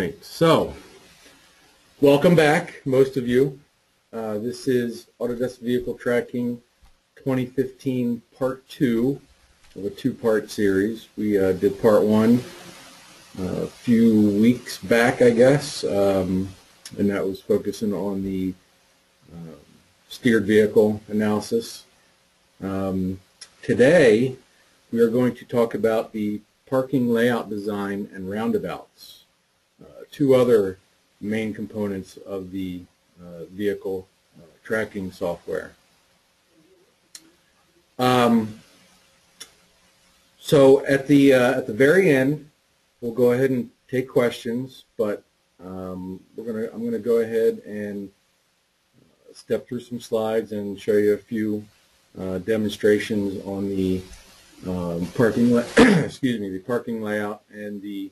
right, so welcome back, most of you. This is Autodesk Vehicle Tracking 2015 Part 2 of a two-part series. We did Part 1 a few weeks back, I guess, and that was focusing on the steered vehicle analysis. Today, we are going to talk about the parking layout design and roundabouts, two other main components of the vehicle tracking software. So at the very end, we'll go ahead and take questions, but I'm gonna go ahead and step through some slides and show you a few demonstrations on the parking layout and the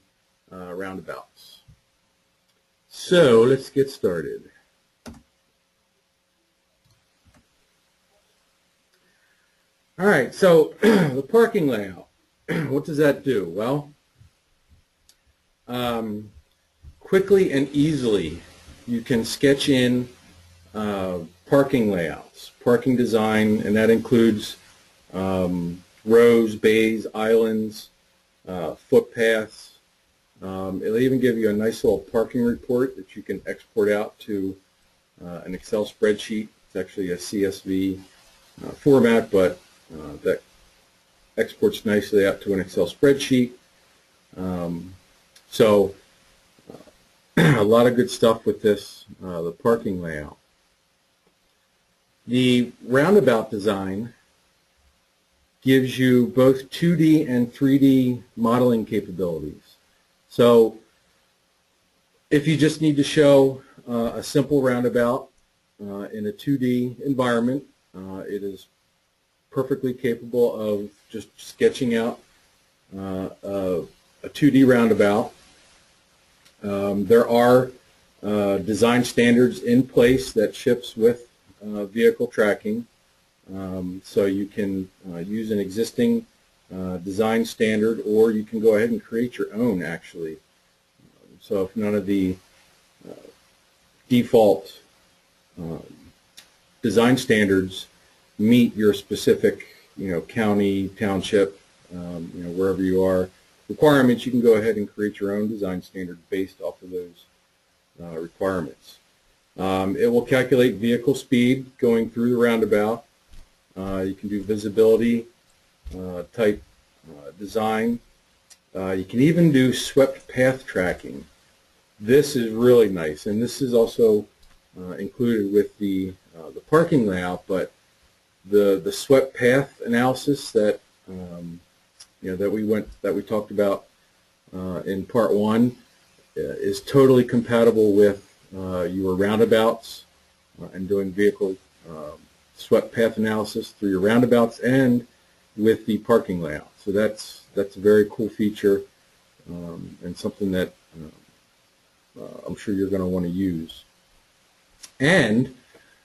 roundabouts. So let's get started. All right, so the parking layout, what does that do? Well, quickly and easily you can sketch in parking layouts, parking design, and that includes rows, bays, islands, footpaths. It'll even give you a nice little parking report that you can export out to an Excel spreadsheet. It's actually a CSV format, but that exports nicely out to an Excel spreadsheet. So a lot of good stuff with this, the parking layout. The roundabout design gives you both 2D and 3D modeling capabilities. So if you just need to show a simple roundabout in a 2D environment, it is perfectly capable of just sketching out a 2D roundabout. There are design standards in place that ships with vehicle tracking. So you can use an existing design standard, or you can go ahead and create your own, actually. So if none of the default design standards meet your specific, county, township, wherever you are, requirements, you can go ahead and create your own design standard based off of those requirements. It will calculate vehicle speed going through the roundabout. You can do visibility type design. You can even do swept path tracking. This is really nice, and this is also included with the parking layout. But the swept path analysis that that we talked about in Part 1 is totally compatible with your roundabouts and doing vehicle swept path analysis through your roundabouts and with the parking layout. So that's a very cool feature and something that I'm sure you're going to want to use. And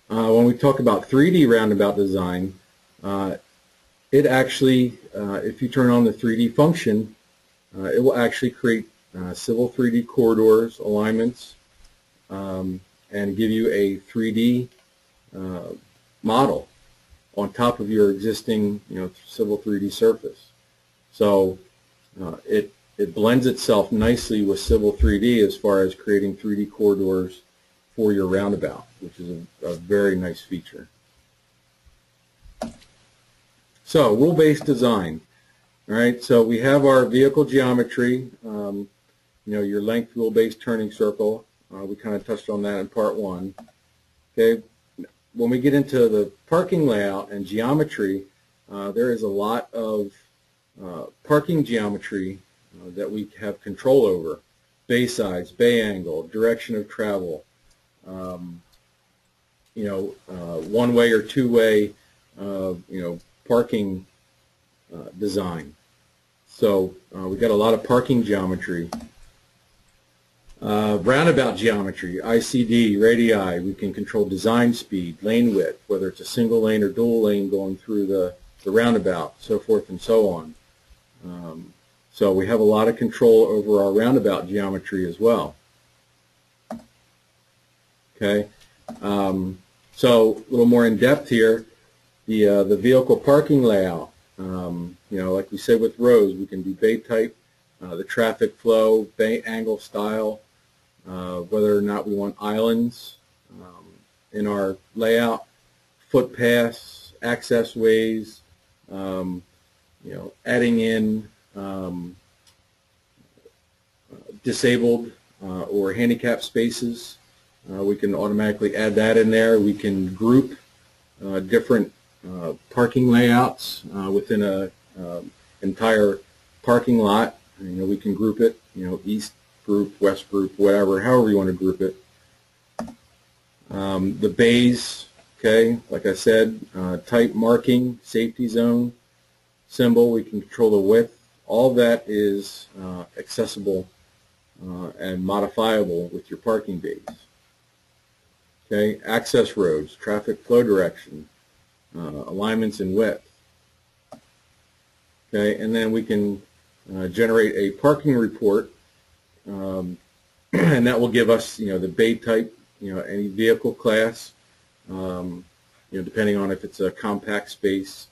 when we talk about 3D roundabout design, it actually, if you turn on the 3D function, it will actually create civil 3D corridors, alignments, and give you a 3D model on top of your existing, civil 3D surface. So it blends itself nicely with civil 3D as far as creating 3D corridors for your roundabout, which is a very nice feature. So rule-based design. All right, so we have our vehicle geometry, your length rule-based turning circle. We kind of touched on that in Part 1. Okay. When we get into the parking layout and geometry, there is a lot of parking geometry that we have control over. Bay size, bay angle, direction of travel, one-way or two-way, parking design. So we've got a lot of parking geometry. Roundabout geometry, ICD, radii, we can control design speed, lane width, whether it's a single lane or dual lane going through the roundabout, so forth and so on. So we have a lot of control over our roundabout geometry as well. Okay, so a little more in depth here, the vehicle parking layout. You know, like we said with rows, we can do bay type, the traffic flow, bay angle style, whether or not we want islands in our layout, footpaths, access ways, you know, adding in disabled or handicap spaces. We can automatically add that in there. We can group different parking layouts within a entire parking lot. You know, we can group it, you know, east group, west group, whatever, however you want to group it. The bays, okay, like I said, type marking, safety zone, symbol, we can control the width. All that is accessible and modifiable with your parking bays. Okay, access roads, traffic flow direction, alignments and width. Okay, and then we can generate a parking report, and that will give us, you know, the bay type, you know, any vehicle class, you know, depending on if it's a compact space,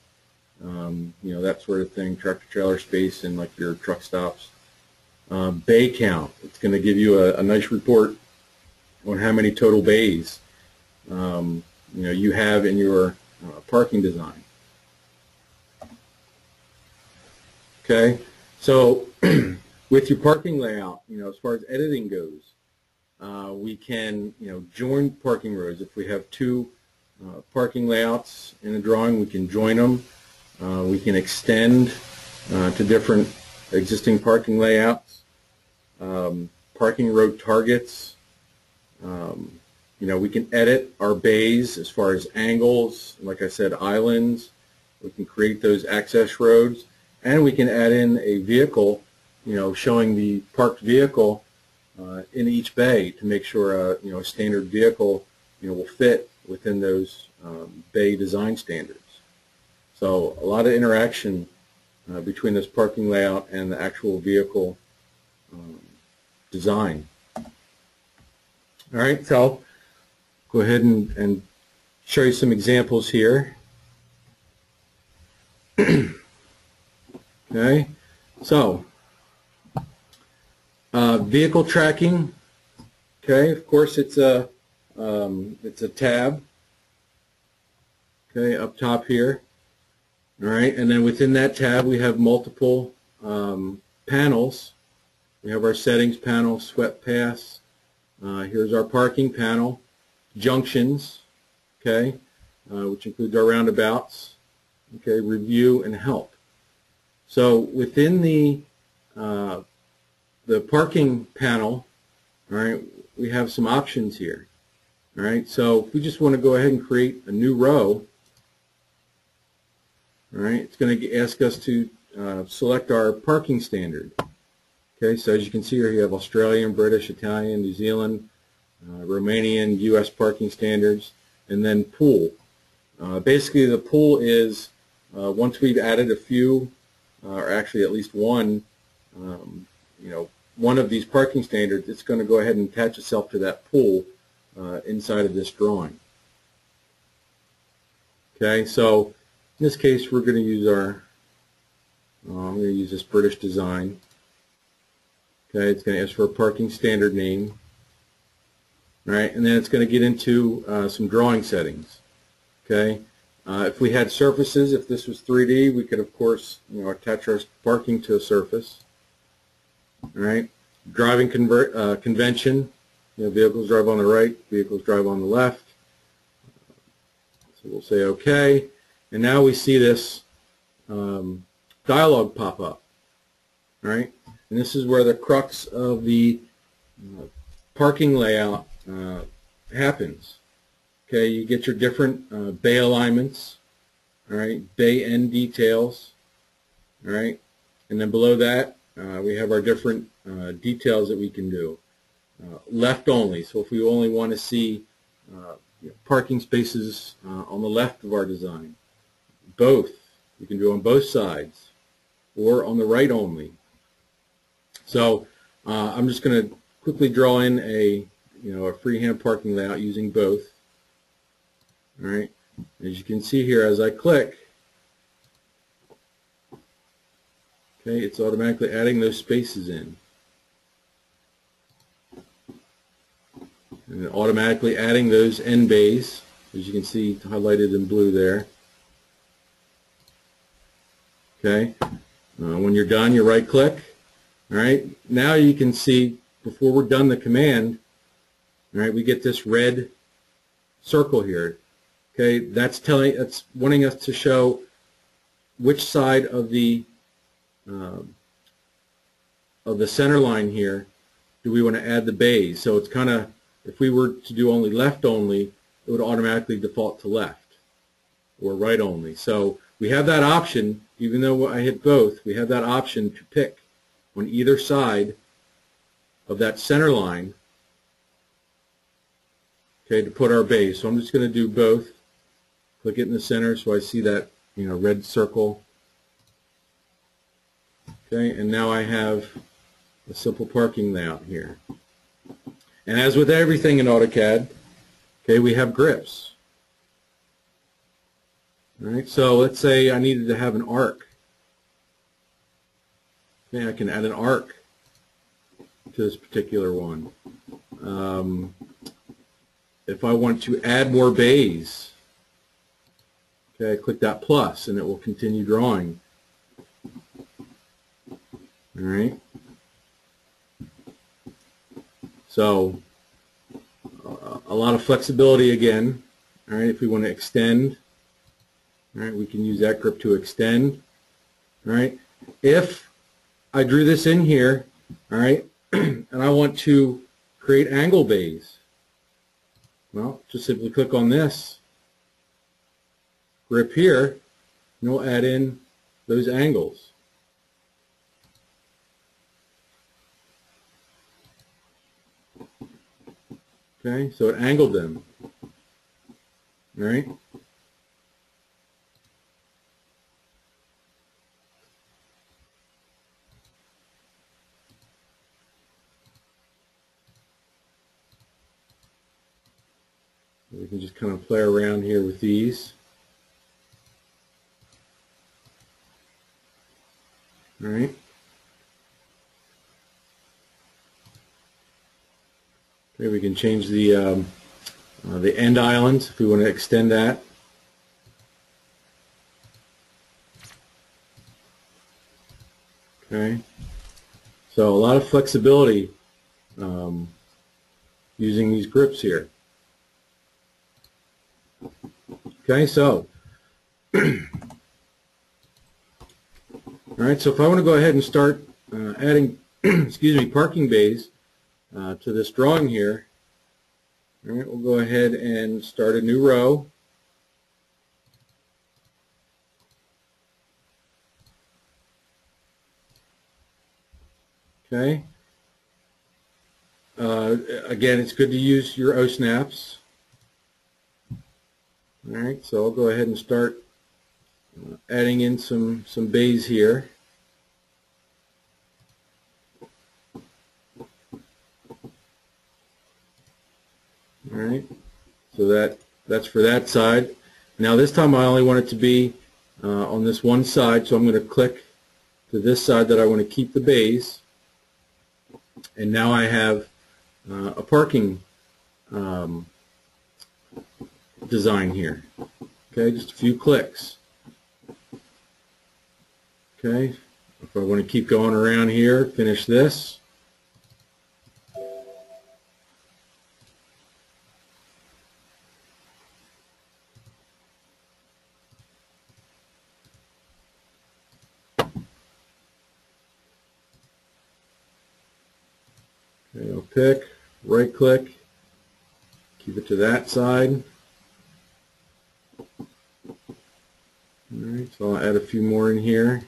you know, that sort of thing, tractor trailer space, and like your truck stops. Bay count, it's going to give you a nice report on how many total bays you know, you have in your parking design. Okay, so with your parking layout, you know, as far as editing goes, we can, you know, join parking rows. If we have two parking layouts in a drawing, we can join them. We can extend to different existing parking layouts. Parking road targets. You know, we can edit our bays as far as angles, like I said, islands. We can create those access roads, and we can add in a vehicle, you know, showing the parked vehicle in each bay to make sure you know, a standard vehicle, you know, will fit within those bay design standards. So a lot of interaction between this parking layout and the actual vehicle design. All right, so go ahead and show you some examples here. Okay, so vehicle tracking. Okay, of course it's a tab. Okay, up top here. All right, and then within that tab we have multiple panels. We have our settings panel, swept paths. Here's our parking panel, junctions, okay, which includes our roundabouts, okay, review and help. So within the parking panel, all right, we have some options here. All right, so if we just want to go ahead and create a new row, all right, it's going to ask us to select our parking standard. Okay, so as you can see here, you have Australian, British, Italian, New Zealand, Romanian, U.S. parking standards, and then pool. Basically, the pool is once we've added a few, or actually at least one, you know, one of these parking standards, it's going to go ahead and attach itself to that pool inside of this drawing. Okay, so in this case, we're going to use our, I'm going to use this British design. Okay, it's going to ask for a parking standard name. All right, and then it's going to get into some drawing settings. Okay, if we had surfaces, if this was 3D, we could of course, you know, attach our parking to a surface. All right, driving convention. You know, vehicles drive on the right, vehicles drive on the left. So we'll say OK, and now we see this dialog pop up. All right, and this is where the crux of the parking layout happens. Okay, you get your different bay alignments, all right, bay end details, all right, and then below that we have our different details that we can do. Left only, so if we only want to see you know, parking spaces on the left of our design. Both, you can do on both sides, or on the right only. So I'm just going to quickly draw in a a freehand parking layout using both. All right. As you can see here, as I click, okay, it's automatically adding those spaces in. And automatically adding those end bays, as you can see highlighted in blue there. Okay. When you're done, you right click. All right. Now you can see, before we're done the command, all right, we get this red circle here. Okay, that's wanting us to show which side of the center line here do we want to add the bays. So it's kind of, if we were to do only left only, it would automatically default to left, or right only. So we have that option, even though I hit both, we have that option to pick on either side of that center line, okay, to put our bays. So I'm just going to do both. Click it in the center so I see that red circle. Okay, and now I have a simple parking layout here. And as with everything in AutoCAD, okay, we have grips. All right, so let's say I needed to have an arc. Okay, I can add an arc to this particular one. If I want to add more bays, okay, click that plus and it will continue drawing. All right. So a lot of flexibility again. All right. If we want to extend, all right, we can use that grip to extend. All right. If I drew this in here, all right, and I want to create angle bays, well, just simply click on this grip here, and we'll add in those angles. Okay, so it angled them. All right. We can just kind of play around here with these. All right. Okay, we can change the end islands if we want to extend that. Okay. So a lot of flexibility using these grips here. Okay, so all right, so if I want to go ahead and start adding excuse me, parking bays to this drawing here, all right, we'll go ahead and start a new row. Okay. Again, it's good to use your O-snaps. All right, so I'll go ahead and start adding in some bays here. All right, so that's for that side. Now this time I only want it to be on this one side, so I'm going to click to this side that I want to keep the bays, and now I have a parking design here. Okay, just a few clicks. Okay, if I want to keep going around here, finish this. Okay, I'll pick, right click, keep it to that side. Alright, so I'll add a few more in here.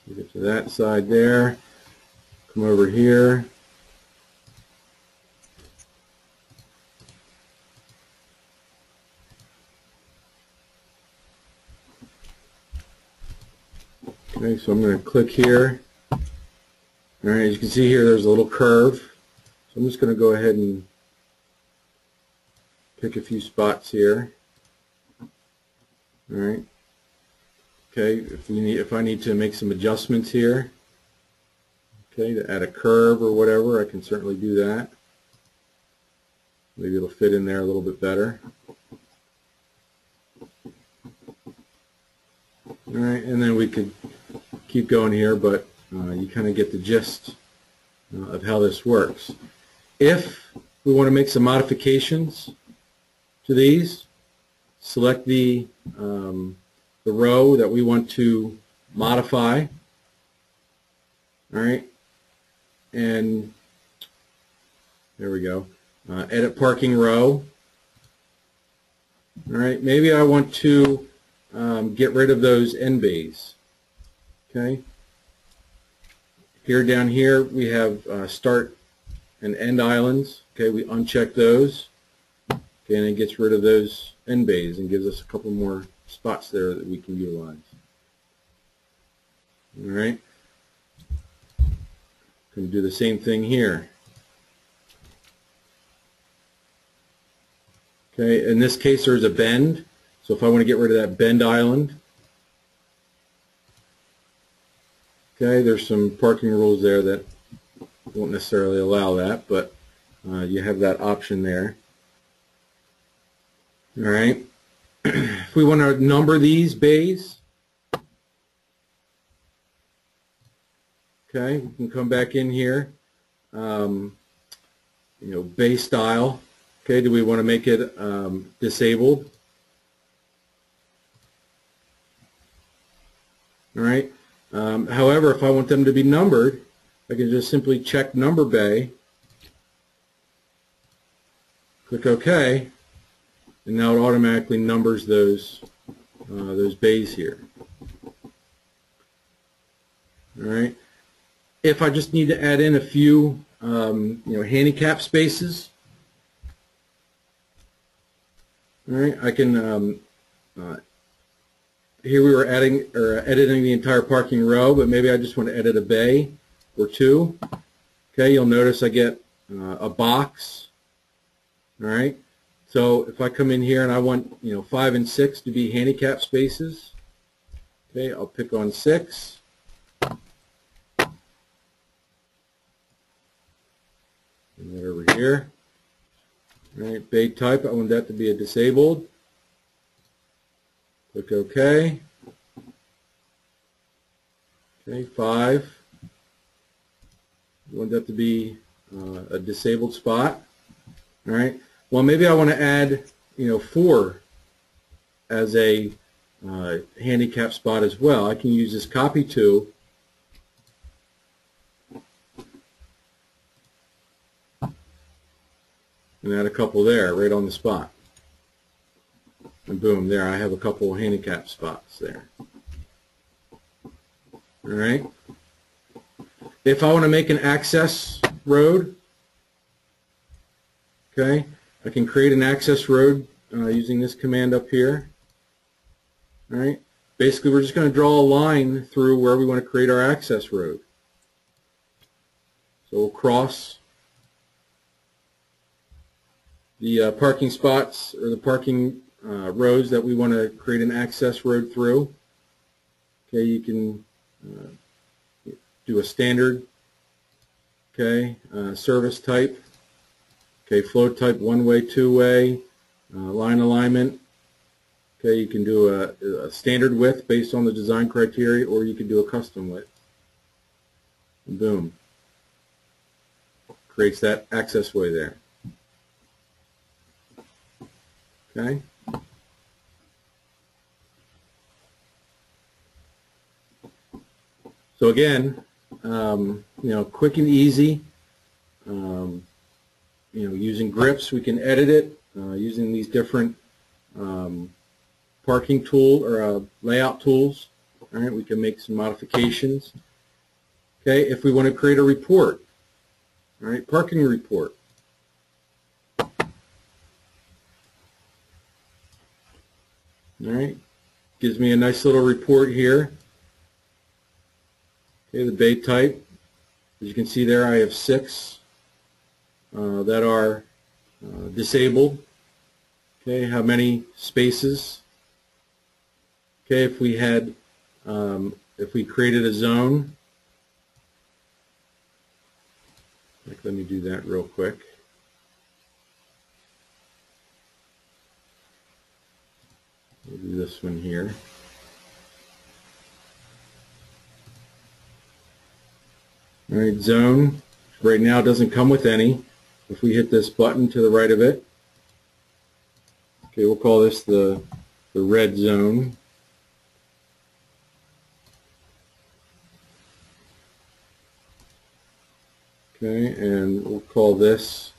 Keep it to that side there. Come over here. Okay, so I'm going to click here. All right, as you can see here, there's a little curve. So I'm just going to go ahead and pick a few spots here. All right. Okay, if I need to make some adjustments here, okay, to add a curve or whatever, I can certainly do that. Maybe it'll fit in there a little bit better. All right, and then we could keep going here, but you kind of get the gist of how this works. If we want to make some modifications to these, select the row that we want to modify. All right, and there we go. Edit parking row. All right, maybe I want to get rid of those end bays. Okay. Here, down here, we have start and end islands. Okay, we uncheck those. Okay, and it gets rid of those end bays and gives us a couple more spots there that we can utilize. All right. Going to do the same thing here. Okay, in this case there's a bend, so if I want to get rid of that bend island, okay, there's some parking rules there that won't necessarily allow that, but you have that option there. All right, if we want to number these bays, okay, we can come back in here, bay style. Okay, do we want to make it disabled? All right. However, if I want them to be numbered, I can just simply check number bay, click OK, and now it automatically numbers those bays here. All right. If I just need to add in a few, handicap spaces. All right, I can, here we were editing the entire parking row, but maybe I just want to edit a bay or two. Okay, you'll notice I get a box. All right, so if I come in here and I want, 5 and 6 to be handicap spaces, okay, I'll pick on 6. And that over here. All right, bay type, I want that to be a disabled. Click OK. Okay, 5. I want that to be a disabled spot. All right. Well, maybe I want to add, 4 as a handicap spot as well. I can use this copy to. And add a couple there, right on the spot. And boom, there I have a couple handicap spots there. All right. If I want to make an access road, okay, I can create an access road using this command up here. All right. Basically, we're just going to draw a line through where we want to create our access road. So we'll cross the parking spots or the parking rows that we want to create an access road through. Okay, you can do a standard, okay, service type, okay, flow type, one-way, two-way, line alignment. Okay, you can do a standard width based on the design criteria, or you can do a custom width. And boom, creates that access way there. Okay. So again, quick and easy. Using grips, we can edit it using these different parking tool or layout tools. All right, we can make some modifications. Okay, if we want to create a report, all right, parking report. All right, gives me a nice little report here. Okay, the bay type, as you can see there, I have 6 that are disabled. Okay, how many spaces? Okay, if we had, if we created a zone, like, let me do that real quick. We'll do this one here. All right, zone. Right now it doesn't come with any. If we hit this button to the right of it, okay, we'll call this the red zone. Okay, and we'll call this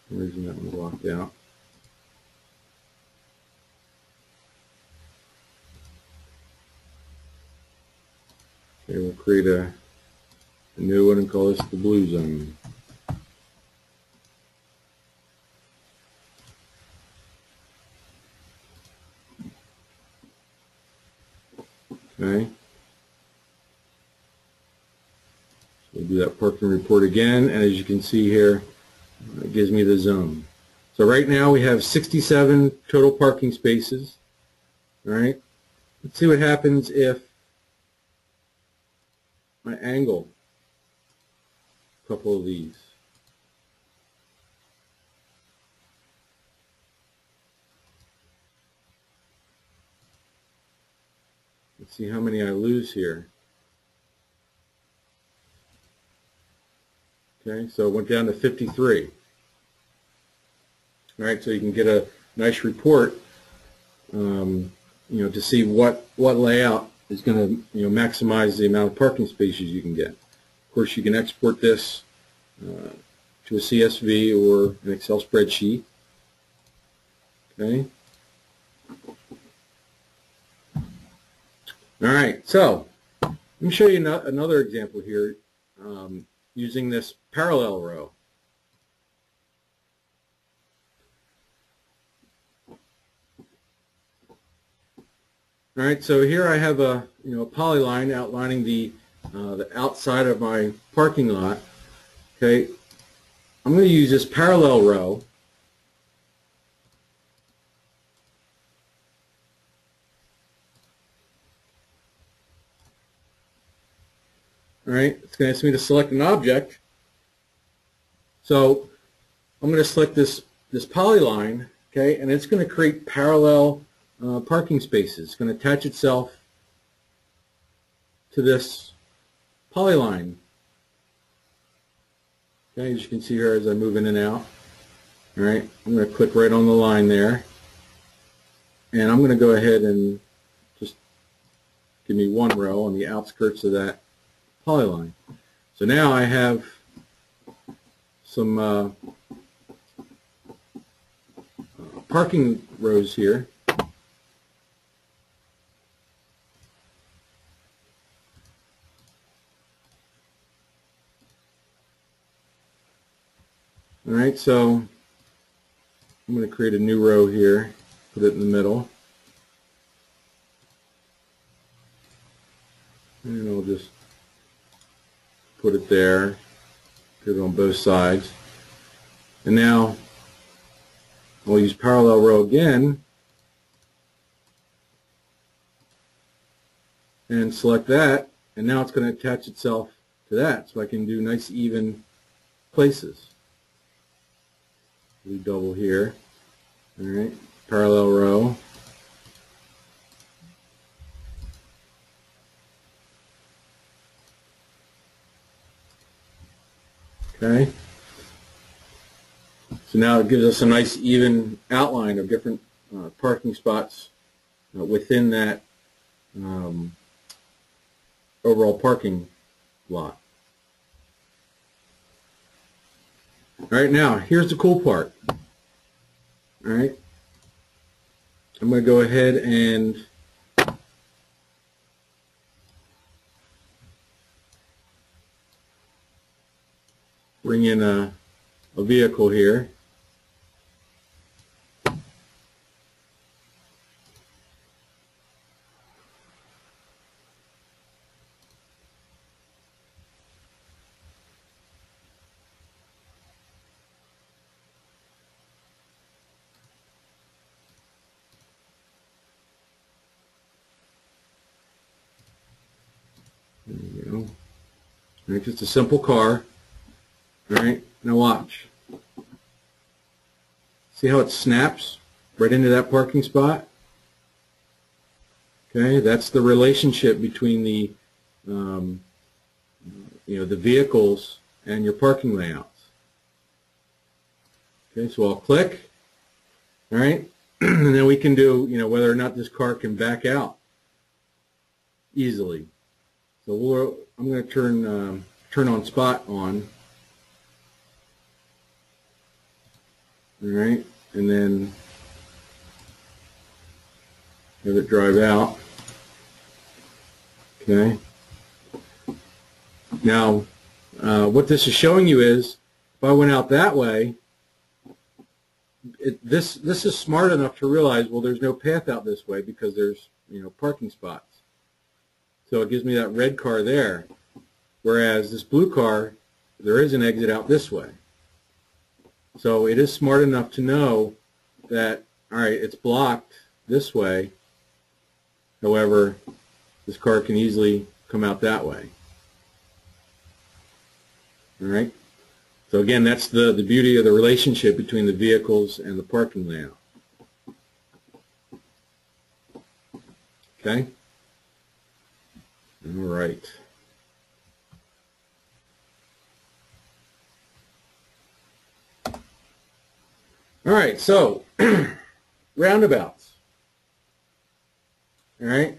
reason that one blocked out. Okay, we'll create a new one and call this the blue zone. Okay. So we'll do that parking report again, and as you can see here, it gives me the zone. So right now we have 67 total parking spaces. All right. Let's see what happens if I angle a couple of these. Let's see how many I lose here. Okay, so it went down to 53. All right, so you can get a nice report, to see what layout is going to, maximize the amount of parking spaces you can get. Of course, you can export this to a CSV or an Excel spreadsheet. Okay. All right, so let me show you another example here using this parallel row. All right, so here I have a polyline outlining the outside of my parking lot. Okay, I'm going to use this parallel row. All right, it's going to ask me to select an object. So I'm going to select this polyline, okay, and it's going to create parallel parking spaces. It's going to attach itself to this polyline. Okay, as you can see here as I move in and out. All right, I'm going to click right on the line there, and I'm going to go ahead and just give me one row on the outskirts of that polyline. So now I have some parking rows here. All right, so I'm going to create a new row here, put it in the middle, and I'll just put it there, put it on both sides. And now I'll use parallel row again and select that, and now it's going to attach itself to that, so I can do nice even places. We double here. All right, parallel row. Okay. So now it gives us a nice even outline of different parking spots within that overall parking lot. All right, now here's the cool part. All right, I'm going to go ahead and bring in a vehicle here. There you go. All right, just a simple car. All right, now watch. See how it snaps right into that parking spot? Okay, that's the relationship between the the vehicles and your parking layouts. Okay, so I'll click. All right, and then we can do whether or not this car can back out easily. So I'm going to turn on spot on. All right, and then have it drive out. Okay. Now, what this is showing you is, if I went out that way, this is smart enough to realize, well, there's no path out this way because there's parking spots. So it gives me that red car there, whereas this blue car, there is an exit out this way. So it is smart enough to know that, all right, it's blocked this way. However, this car can easily come out that way. All right. So again, that's the beauty of the relationship between the vehicles and the parking layout. Okay. All right. All right, so roundabouts. All right,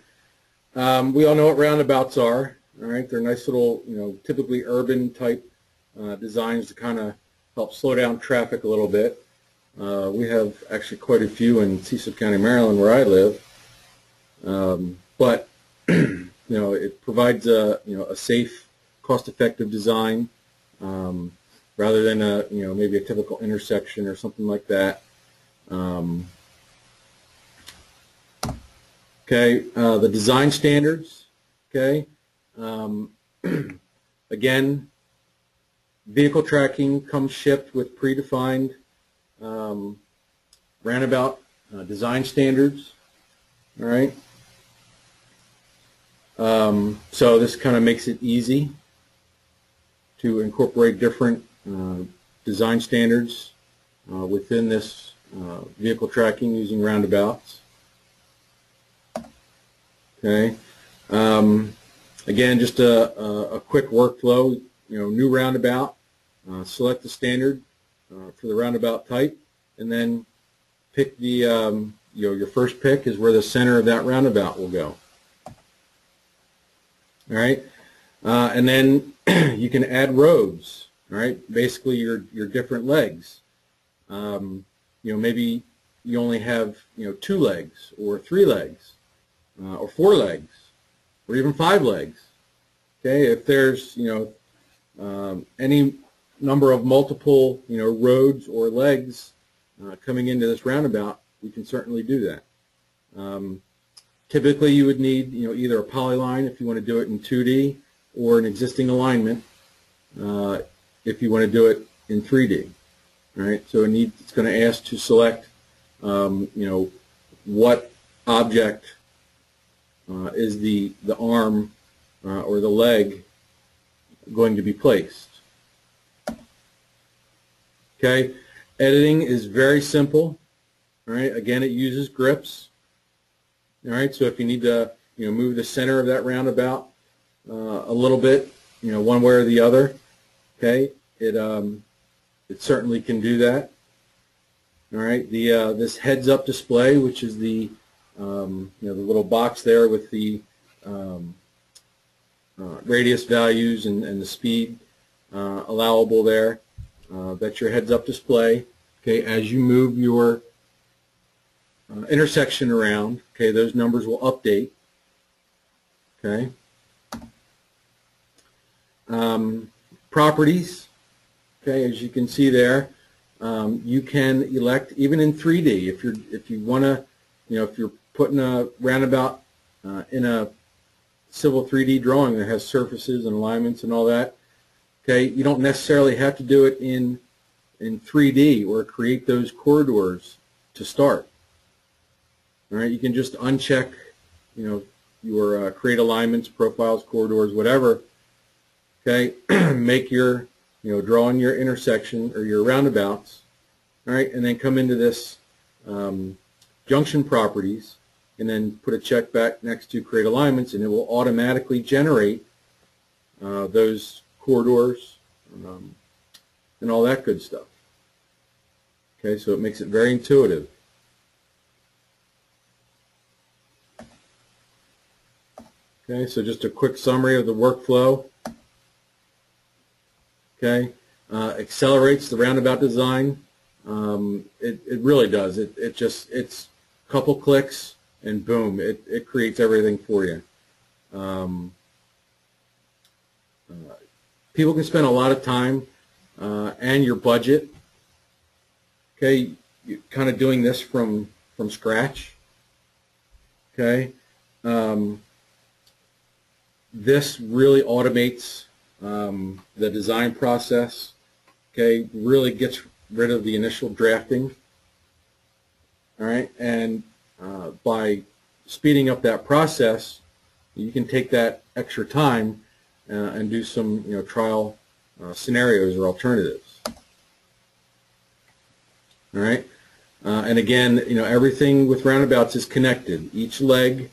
we all know what roundabouts are. All right, they're nice little, typically urban type designs to kind of help slow down traffic a little bit. We have actually quite a few in Cecil County, Maryland, where I live. But it provides a safe, cost-effective design. Rather than maybe a typical intersection or something like that. Okay, the design standards. Okay, again, vehicle tracking comes shipped with predefined roundabout design standards. All right. So this kind of makes it easy to incorporate different design standards within this vehicle tracking using roundabouts. Okay. Again, just a quick workflow. New roundabout. Select the standard for the roundabout type, and then pick the your first pick is where the center of that roundabout will go. All right, and then you can add roads. All right, basically your different legs. Maybe you only have 2 legs or 3 legs or 4 legs or even 5 legs. Okay, if there's any number of multiple roads or legs coming into this roundabout, we can certainly do that. Typically, you would need either a polyline if you want to do it in 2D or an existing alignment if you want to do it in 3D. All right, so it's going to ask to select what object is the arm or the leg going to be placed. Okay, editing is very simple. All right, again, it uses grips. All right, so if you need to move the center of that roundabout a little bit, one way or the other, okay, it certainly can do that. All right, this heads-up display, which is the the little box there with the radius values and the speed allowable there. That's your heads-up display. Okay, as you move your intersection around, okay, those numbers will update. Okay. Properties, okay, as you can see there, you can elect even in 3D if you want to, if you're putting a roundabout in a civil 3D drawing that has surfaces and alignments and all that. Okay, you don't necessarily have to do it in 3D or create those corridors to start. All right, you can just uncheck, your create alignments, profiles, corridors, whatever. Okay, make your, drawing your intersection or your roundabouts. All right, and then come into this junction properties, and then put a check back next to create alignments, and it will automatically generate those corridors and all that good stuff. Okay, so it makes it very intuitive. Okay, so just a quick summary of the workflow. Okay, accelerates the roundabout design. It really does. It's a couple clicks and boom, it creates everything for you. People can spend a lot of time and your budget, okay, kind of doing this from scratch. Okay, this really automates the design process. Okay, really gets rid of the initial drafting. All right, and by speeding up that process, you can take that extra time and do some trial scenarios or alternatives. All right, and again, everything with roundabouts is connected. Each leg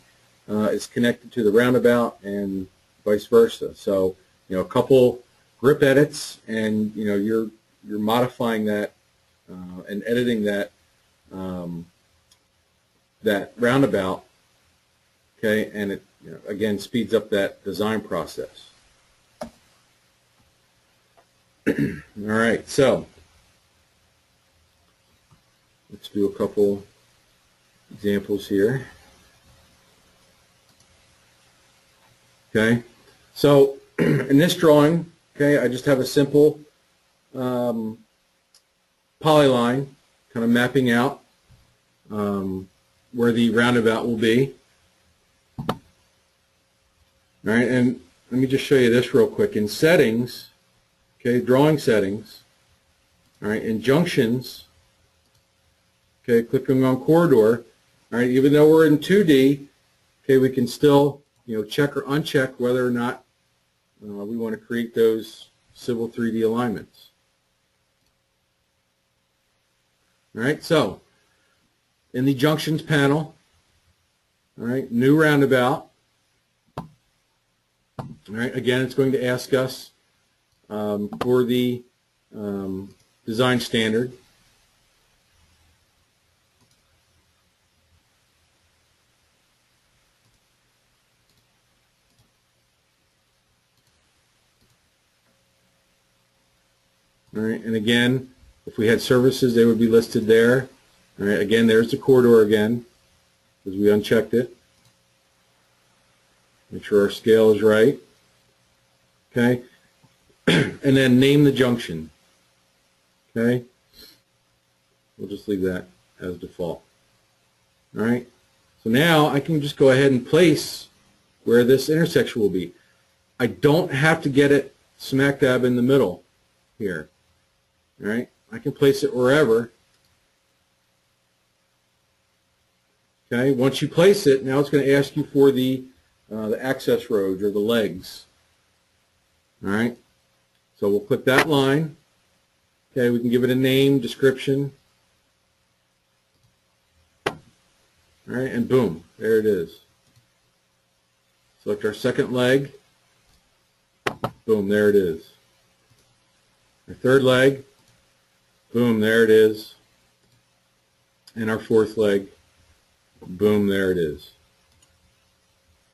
is connected to the roundabout and vice versa. So a couple grip edits, and you're modifying that and editing that that roundabout. Okay, and it again speeds up that design process. All right, so let's do a couple examples here. Okay, so in this drawing, okay, I just have a simple polyline kind of mapping out where the roundabout will be. All right, and let me just show you this real quick. In settings, okay, drawing settings, all right, in junctions, okay, clicking on corridor, all right, even though we're in 2D, okay, we can still, check or uncheck whether or not we want to create those civil 3D alignments. All right, so in the junctions panel, all right, new roundabout. All right, again, it's going to ask us for the design standard. All right, and again, if we had services, they would be listed there. All right, again, there's the corridor again, because we unchecked it. Make sure our scale is right. Okay, and then name the junction. Okay, we'll just leave that as default. All right, so now I can just go ahead and place where this intersection will be. I don't have to get it smack dab in the middle here. All right, I can place it wherever. Okay, once you place it, now it's going to ask you for the access roads or the legs. All right, so we'll click that line. Okay, we can give it a name, description. All right, and boom, there it is. Select our second leg. Boom, there it is. Our third leg. Boom, there it is. And our fourth leg. Boom, there it is.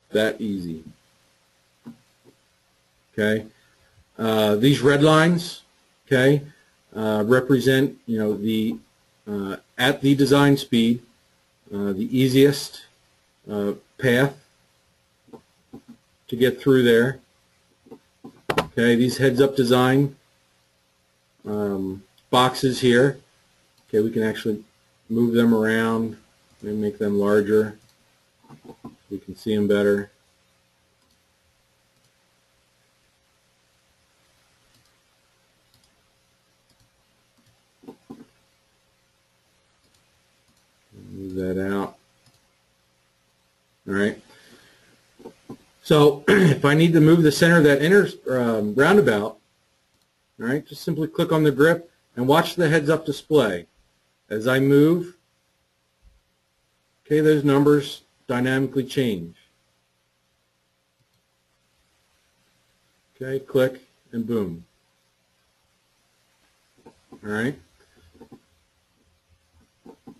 That easy. Okay. These red lines, okay, represent the at the design speed the easiest path to get through there. Okay, these heads-up design boxes here. Okay, we can actually move them around and make them larger so we can see them better. Move that out. All right. So if I need to move the center of that inner roundabout, all right, just simply click on the grip and watch the heads-up display. As I move, okay, those numbers dynamically change. Okay, click and boom. All right.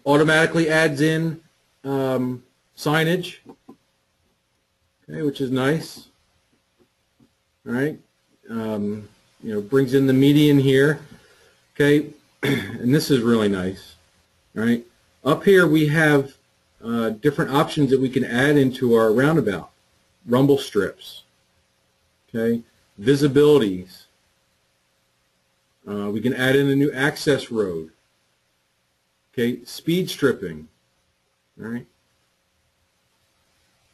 Automatically adds in signage, okay, which is nice. All right. Brings in the median here. Okay, and this is really nice. All right. Up here we have different options that we can add into our roundabout. Rumble strips. Okay. Visibilities. We can add in a new access road. Okay. Speed stripping. All right.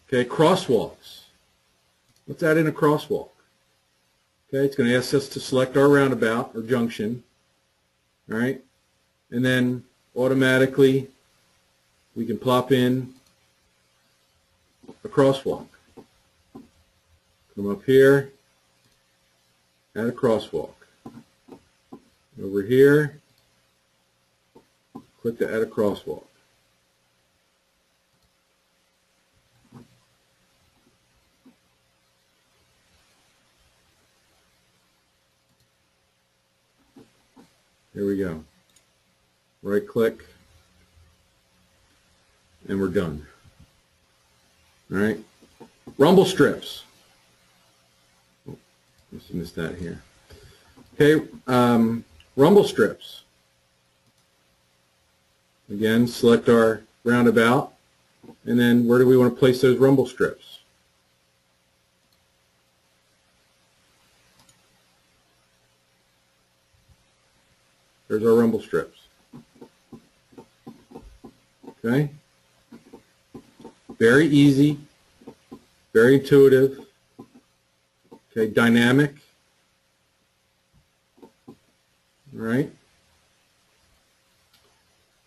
Okay. Crosswalks. Let's add in a crosswalk. Okay. It's going to ask us to select our roundabout or junction. All right. And then automatically we can plop in a crosswalk. Come up here, add a crosswalk. Over here, click to add a crosswalk. There we go. Right click, and we're done. All right. Rumble strips. Oh, must have missed that here. Okay. Rumble strips. Again, select our roundabout, and then where do we want to place those rumble strips? There's our rumble strips. Okay. Very easy, very intuitive. Okay, dynamic. All right.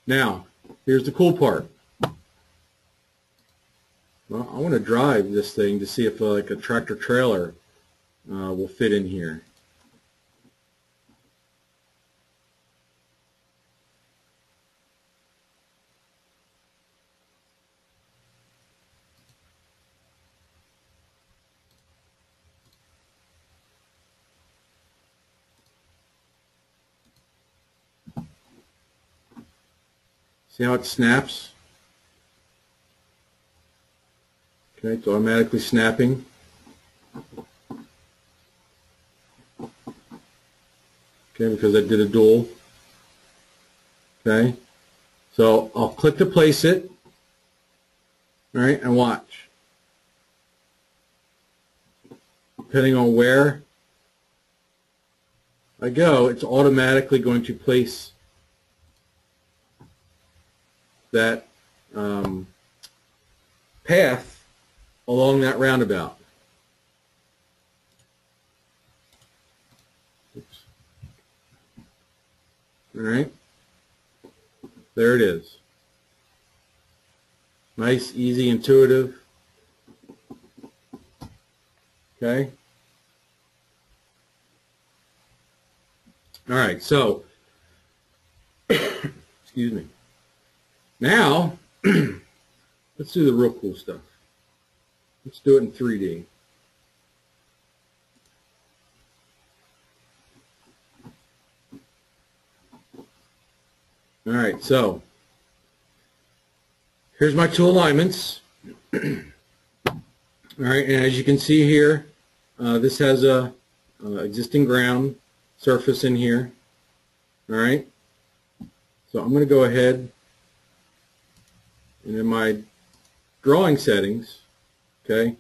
Now, here's the cool part. Well, I want to drive this thing to see if like a tractor trailer will fit in here. See how it snaps? Okay, it's automatically snapping. Okay, because I did a dual. Okay, so I'll click to place it. All right, and watch. Depending on where I go, it's automatically going to place that path along that roundabout. Oops. All right, there it is. Nice, easy, intuitive. Okay. All right, so excuse me. Now, let's do the real cool stuff. Let's do it in 3D. All right, so here's my two alignments. All right, and as you can see here, this has a existing ground surface in here. All right, so I'm going to go ahead And in my drawing settings, okay,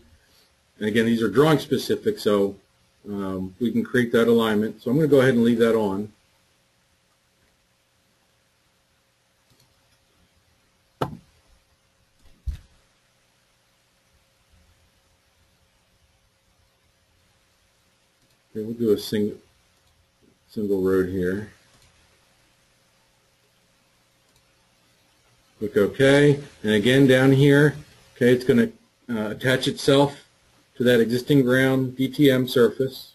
and again, these are drawing specific, so we can create that alignment. So I'm going to go ahead and leave that on. Okay, we'll do a single road here. Click OK, and again down here, okay, it's going to attach itself to that existing ground DTM surface.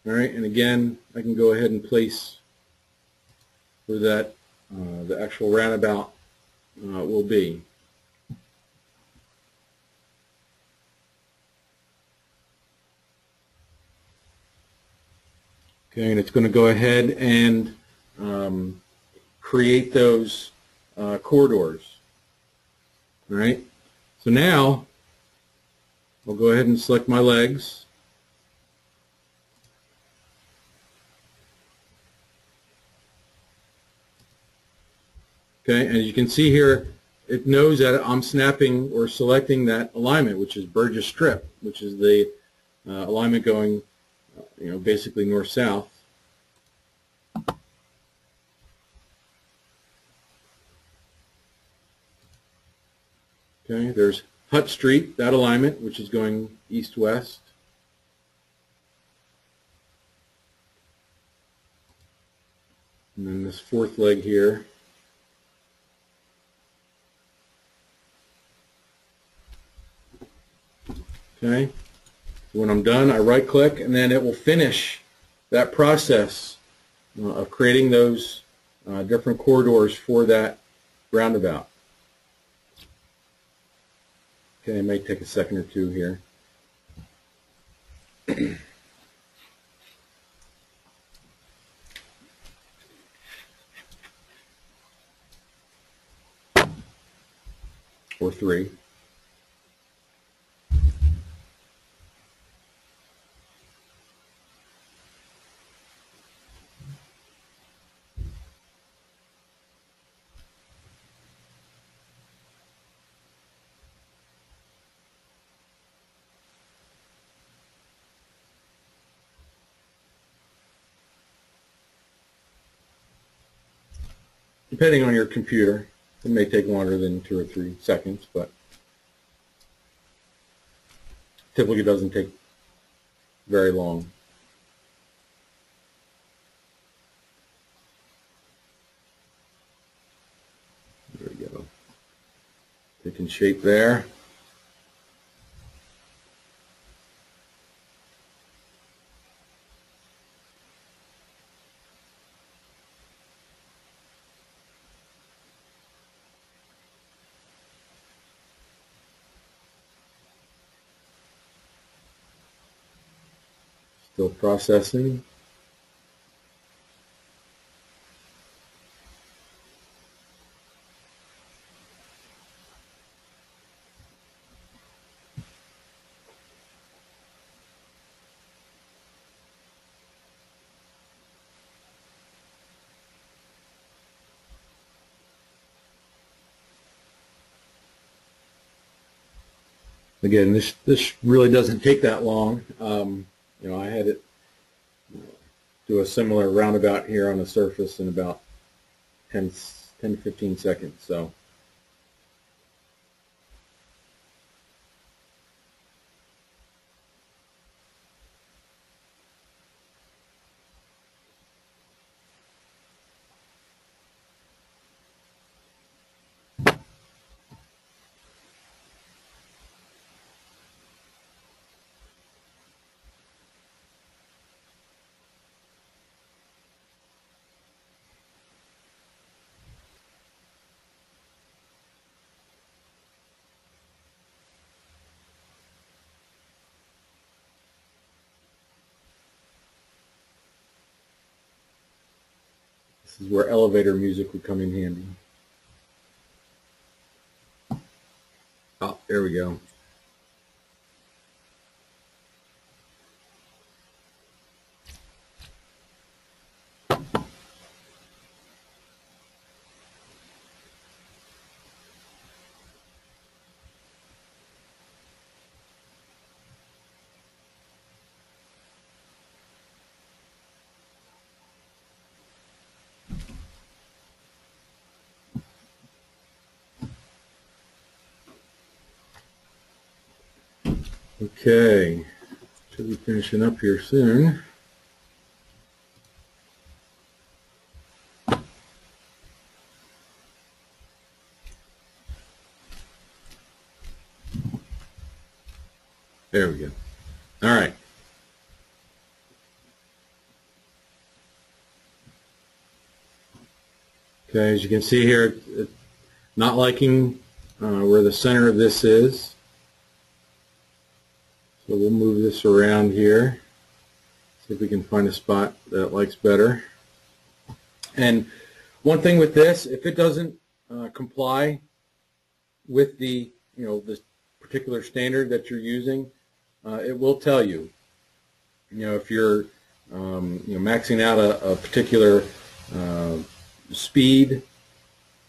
All right, and again, I can go ahead and place where that the actual roundabout will be. Okay, and it's going to go ahead and create those corridors. All right, so now I'll go ahead and select my legs. Okay, and as you can see here, it knows that I'm snapping or selecting that alignment, which is Burgess Strip, which is the alignment going, basically north-south. Okay, there's Hutt Street, that alignment, which is going east-west. And then this fourth leg here. Okay, so when I'm done, I right-click, and then it will finish that process of creating those different corridors for that roundabout. Okay, it may take a second or two here. Or three. Depending on your computer, it may take longer than 2 or 3 seconds, but typically doesn't take very long. There we go. Taking shape there. Still processing. Again, this really doesn't take that long. I had it do a similar roundabout here on the surface in about 10 to 15 seconds. So. This is where elevator music would come in handy. Oh, there we go. Okay, should be finishing up here soon. There we go. All right. Okay, as you can see here, it's not liking where the center of this is. So we'll move this around here. See if we can find a spot that it likes better. And one thing with this, if it doesn't comply with the this particular standard that you're using, it will tell you. If you're maxing out a particular speed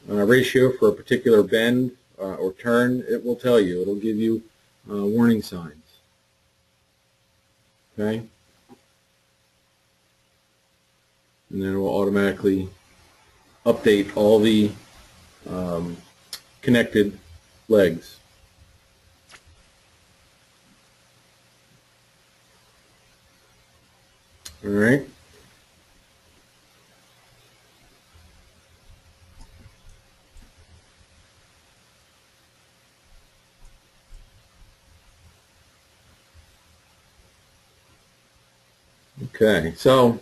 ratio for a particular bend or turn, it will tell you. It'll give you warning signs. Okay, and then it will automatically update all the connected legs. All right. Okay, so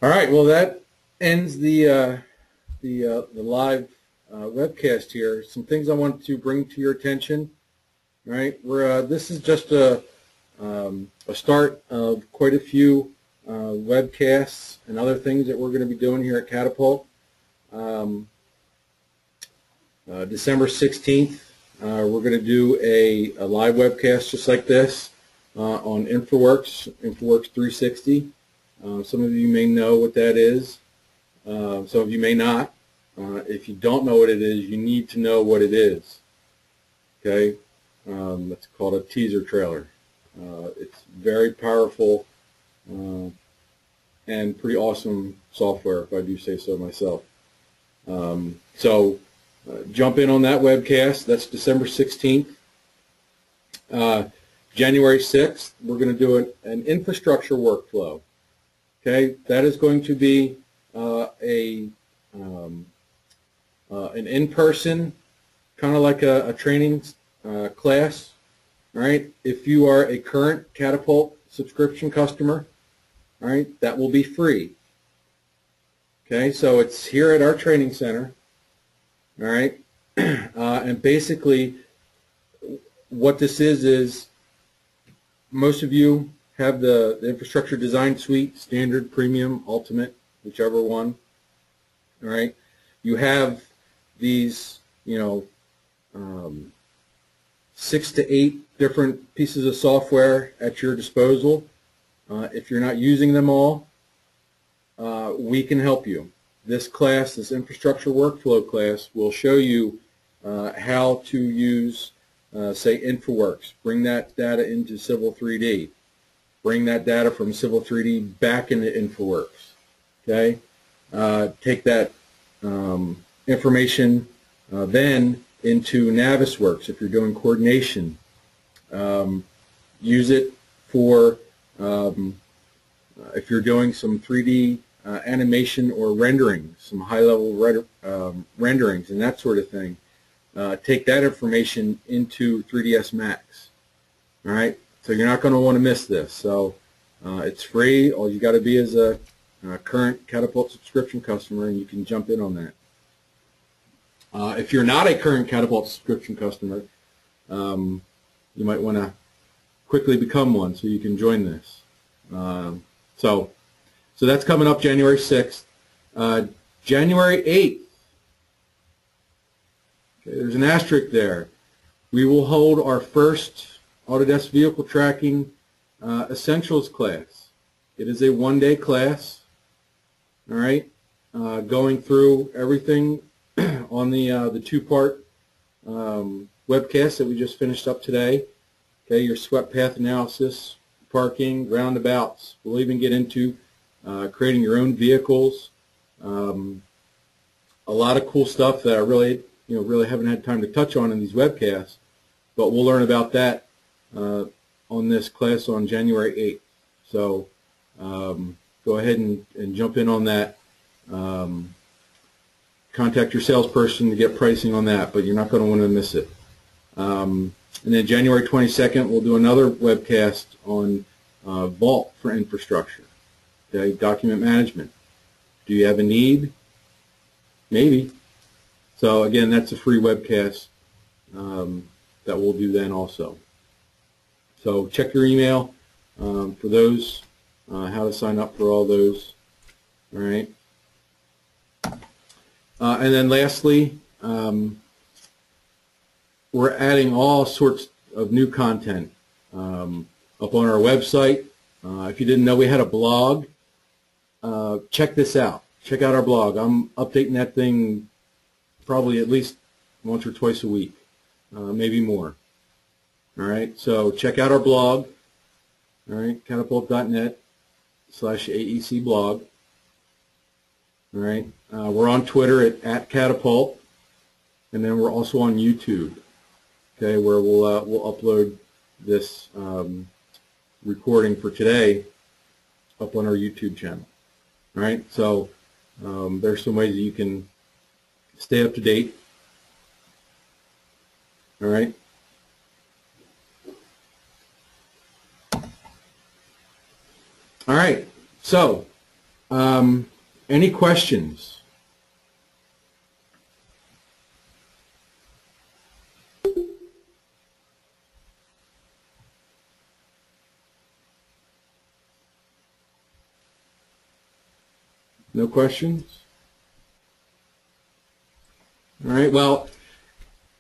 all right. Well, that ends the live webcast here. Some things I want to bring to your attention. All right, this is just a start of quite a few webcasts and other things that we're going to be doing here at Catapult. December 16th, we're going to do a live webcast just like this on InfraWorks 360. Some of you may know what that is. Some of you may not. If you don't know what it is, you need to know what it is. Okay, it's called a teaser trailer. It's very powerful and pretty awesome software, if I do say so myself. Jump in on that webcast. That's December 16th. January 6th, we're going to do an infrastructure workflow. Okay, that is going to be an in-person, kind of like a training class. All right, if you are a current Catapult subscription customer, all right, that will be free. Okay, so it's here at our training center. All right, and basically what this is most of you have the infrastructure design suite, standard, premium, ultimate, whichever one. All right, you have these 6 to 8 different pieces of software at your disposal. If you're not using them all, we can help you. This class, this infrastructure workflow class, will show you how to use, say, InfraWorks. Bring that data into Civil 3D. Bring that data from Civil 3D back into InfraWorks. Okay? Take that information then into Navisworks if you're doing coordination. Use it for if you're doing some 3D animation or rendering, some high-level renderings and that sort of thing. Take that information into 3ds Max. All right, so you're not going to want to miss this. So it's free. All you got to be is a current Catapult subscription customer, and you can jump in on that. If you're not a current Catapult subscription customer, you might want to quickly become one so you can join this. So that's coming up January 6th. January 8th, okay, there's an asterisk there. We will hold our first Autodesk Vehicle Tracking Essentials class. It is a one-day class, all right, going through everything on the two-part webcast that we just finished up today. Okay, your swept path analysis, parking, roundabouts. We'll even get into creating your own vehicles. A lot of cool stuff that I really haven't had time to touch on in these webcasts, but we'll learn about that on this class on January 8th. So go ahead and jump in on that. Contact your salesperson to get pricing on that, but you're not going to want to miss it. And then January 22nd, we'll do another webcast on Vault for infrastructure, okay, document management. Do you have a need? Maybe. So again, that's a free webcast that we'll do then also. So check your email for those, how to sign up for all those. All right. And then lastly, we're adding all sorts of new content up on our website. If you didn't know we had a blog, check this out. Check out our blog. I'm updating that thing probably at least once or twice a week, maybe more. All right, so check out our blog. All right, catapult.net/AEC blog. All right, we're on Twitter at Catapult, and then we're also on YouTube. Okay, where we'll upload this recording for today up on our YouTube channel. All right, so there's some ways that you can stay up to date. All right. All right, so any questions? No questions? All right, well,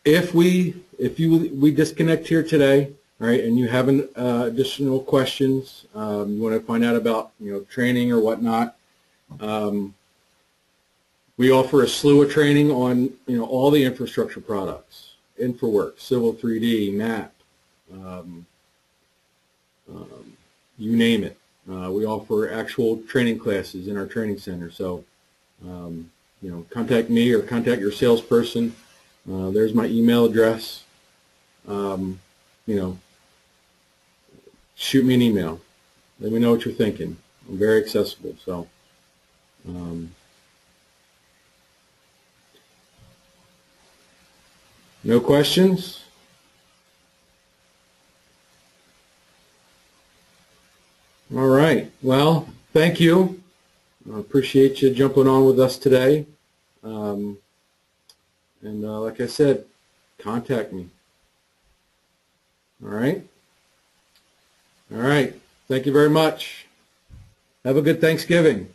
if we disconnect here today, all right, and you have additional questions, you want to find out about training or whatnot, we offer a slew of training on all the infrastructure products, InfraWorks, Civil 3D, MAP, you name it. We offer actual training classes in our training center. So, contact me or contact your salesperson. There's my email address. Shoot me an email. Let me know what you're thinking. I'm very accessible. So, no questions? All right. Well, thank you. I appreciate you jumping on with us today. And like I said, contact me. All right. All right. Thank you very much. Have a good Thanksgiving.